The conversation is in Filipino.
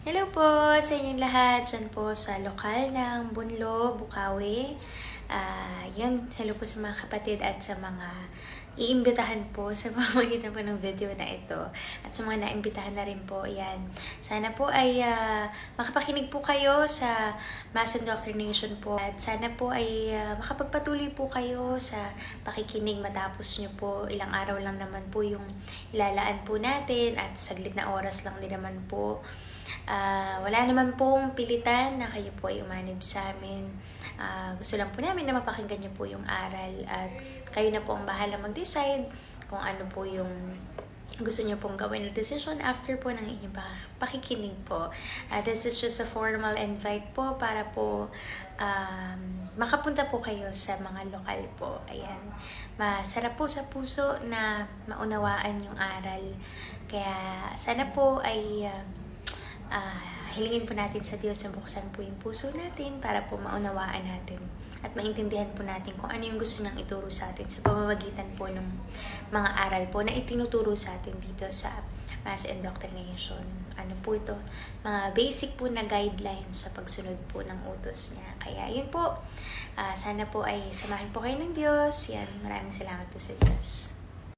Hello po sa inyong lahat dyan po sa lokal ng Bunlo, Bukawi. Yan, hello po sa mga kapatid at sa mga iimbitahan po sa pamamagitan po ng video na ito. At sa mga naimbitahan na rin po, yan. Sana po ay makapakinig po kayo sa Mass Indoctrination po. At sana po ay makapagpatuloy po kayo sa pakikinig matapos nyo po. Ilang araw lang naman po yung ilalaan po natin at saglit na oras lang din naman po. Wala naman pong pilitan na kayo po ay umanib sa amin. Gusto lang po namin na mapakinggan niyo po yung aral at kayo na po ang bahala mag-decide kung ano po yung gusto niyo pong gawin na decision after po ng inyong pakikinig po. This is just a formal invite po para po makapunta po kayo sa mga lokal po. Ayan. Masarap po sa puso na maunawaan yung aral. Kaya sana po ay hilingin po natin sa Diyos na buksan po yung puso natin para po maunawaan natin at maintindihan po natin kung ano yung gusto niyang ituro sa atin sa pamamagitan po ng mga aral po na itinuturo sa atin dito sa Mass Indoctrination. Ano po ito? Mga basic po na guidelines sa pagsunod po ng utos niya. Kaya yun po, sana po ay samahan po kayo ng Diyos. Yan, maraming salamat po sa Diyos.